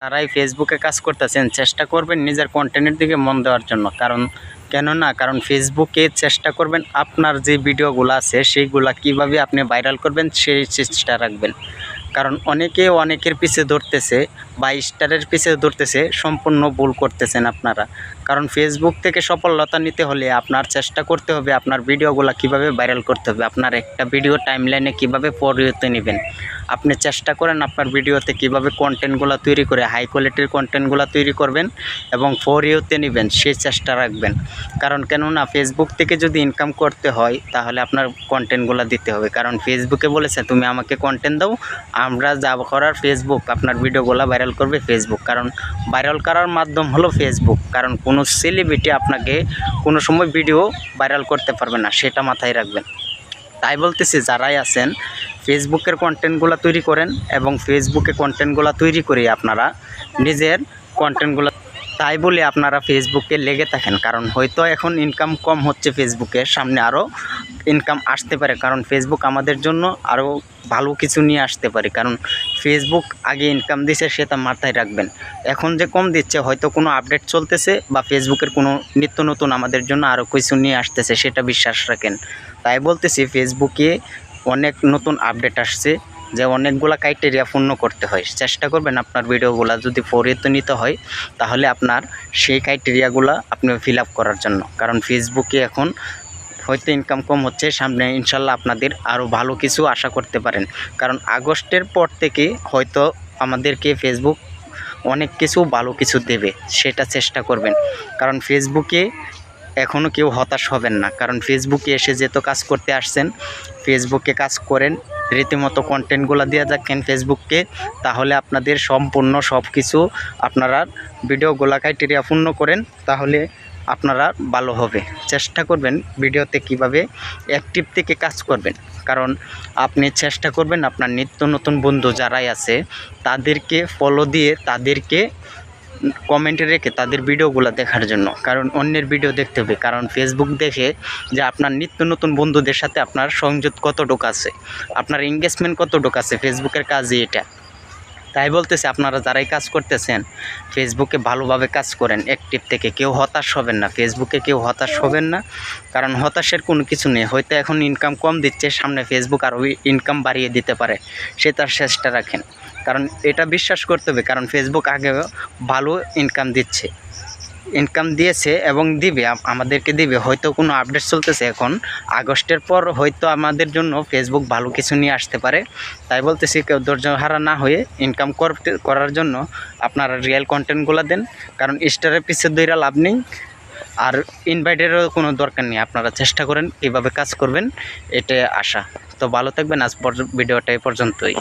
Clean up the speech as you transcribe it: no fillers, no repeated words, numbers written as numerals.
তারাই ফেসবুকে কাজ করতেছেন চেষ্টা করবেন নিজের কন্টেন্টের দিকে মন দেওয়ার জন্য। কারণ ফেসবুকে চেষ্টা করবেন আপনার যে ভিডিওগুলো আছে সেইগুলা কিভাবে আপনি ভাইরাল করবেন সেই চেষ্টা রাখবেন। কারণ অনেকের পিছে ধরতেছে বা স্টারের পিছে ধরতেছে, সম্পূর্ণ ভুল করতেছেন আপনারা। কারণ ফেসবুক থেকে সফলতা নিতে হলে আপনার চেষ্টা করতে হবে আপনার ভিডিওগুলো কিভাবে ভাইরাল করতে হবে, আপনার একটা ভিডিও টাইমলাইনে কিভাবে পরিবর্তন নেবেন। আপনি চেষ্টা করেন আপনার ভিডিওতে কিভাবে কন্টেন্টগুলো তৈরি করে হাই কোয়ালিটির কন্টেন্টগুলো তৈরি করবেন এবং ফরিওতে নেবেন, সেই চেষ্টা রাখবেন। কেননা ফেসবুক থেকে যদি ইনকাম করতে হয় তাহলে আপনার কন্টেন্টগুলো দিতে হবে। কারণ ফেসবুকে বলেছে তুমি আমাকে কন্টেন্ট দাও, আমরা যা করার ফেসবুক আপনার ভিডিওগুলো ভাইরাল করবে ফেসবুক। কারণ ভাইরাল করার মাধ্যম হলো ফেসবুক। কারণ কোনো সেলিব্রিটি আপনাকে কোনো সময় ভিডিও ভাইরাল করতে পারবে না, সেটা মাথায় রাখবেন। তাই বলতেছি যারাই আছেন ফেসবুকের কন্টেন্টগুলো তৈরি করেন এবং ফেসবুকে কন্টেন্টগুলো তৈরি করে আপনারা নিজের কন্টেন্টগুলো, তাই বলে আপনারা ফেসবুকে লেগে থাকেন। কারণ হয়তো এখন ইনকাম কম হচ্ছে, ফেসবুকের সামনে আরও ইনকাম আসতে পারে। কারণ ফেসবুক আমাদের জন্য আরও ভালো কিছু নিয়ে আসতে পারে। কারণ ফেসবুক আগে ইনকাম দিচ্ছে সেটা মাথায় রাখবেন। এখন যে কম দিচ্ছে হয়তো কোনো আপডেট চলতেছে বা ফেসবুকের কোনো নিত্য নতুন আমাদের জন্য আরও কিছু নিয়ে আসতেছে, সেটা বিশ্বাস রাখেন। তাই বলতেছি ফেসবুকে অনেক নতুন আপডেট আসছে, যে অনেকগুলো ক্রাইটেরিয়া পূর্ণ করতে হয়। চেষ্টা করবেন আপনার ভিডিওগুলো যদি ফরিওতে নিতে হয় তাহলে আপনার সেই ক্রাইটেরিয়াগুলো আপনি ফিল আপ করার জন্য। কারণ ফেসবুকে এখন হয়তো ইনকাম কম হচ্ছে, সামনে ইনশাল্লাহ আপনাদের আরও ভালো কিছু আশা করতে পারেন। কারণ আগস্টের পর থেকে হয়তো আমাদেরকে ফেসবুক অনেক কিছু ভালো কিছু দেবে, সেটা চেষ্টা করবেন। কারণ ফেসবুকে এখনও কেউ হতাশ হবেন না। কারণ ফেসবুকে এসে যেহেতু কাজ করতে আসছেন, ফেসবুকে কাজ করেন, রীতিমতো কন্টেন্টগুলো দিয়ে যাচ্ছেন ফেসবুককে, তাহলে আপনাদের সম্পূর্ণ সব কিছু আপনারা ভিডিওগুলো ক্রাইটেরিয়া পূর্ণ করেন, তাহলে আপনারা ভালো হবে। চেষ্টা করবেন ভিডিওতে কিভাবে অ্যাক্টিভ থেকে কাজ করবেন। কারণ আপনি চেষ্টা করবেন আপনার নিত্য নতুন বন্ধু যারাই আছে তাদেরকে ফলো দিয়ে তাদেরকে কমেন্টে রেখে তাদের ভিডিওগুলো দেখার জন্য। কারণ অন্যের ভিডিও দেখতে হবে। কারণ ফেসবুক দেখে যে আপনার নিত্য নতুন বন্ধুদের সাথে আপনার সংযোগ কতটুকু আছে, আপনার এঙ্গেজমেন্ট কতটুকু আছে, ফেসবুকের কাজই এটা। তাই বলতেছে আপনারা যারাই কাজ করতেছেন ফেসবুকে ভালোভাবে কাজ করেন, অ্যাক্টিভ থেকে কেউ হতাশ হবেন না, ফেসবুকে কেউ হতাশ হবেন না। কারণ হতাশের কোনো কিছু নেই। হয়তো এখন ইনকাম কম দিচ্ছে, সামনে ফেসবুক আরও ইনকাম বাড়িয়ে দিতে পারে, সে তার চেষ্টা রাখেন। কারণ এটা বিশ্বাস করতে হবে, কারণ ফেসবুক আগেও ভালো ইনকাম দিয়েছে এবং দিবে, আমাদেরকে দিবে। হয়তো কোনো আপডেট চলতেছে এখন, আগস্টের পর হয়তো আমাদের জন্য ফেসবুক ভালো কিছু নিয়ে আসতে পারে। তাই বলতেছি কেউ ধৈর্য হারা না হয়ে ইনকাম করার জন্য আপনারা রিয়েল কন্টেন্টগুলো দেন। কারণ স্টারের পিছে দইরা লাভ নেই, আর ইনভাইটেরও কোনো দরকার নেই। আপনারা চেষ্টা করেন কীভাবে কাজ করবেন, এটাই আশা। তো ভালো থাকবেন। আজ ভিডিওটা এই পর্যন্তই।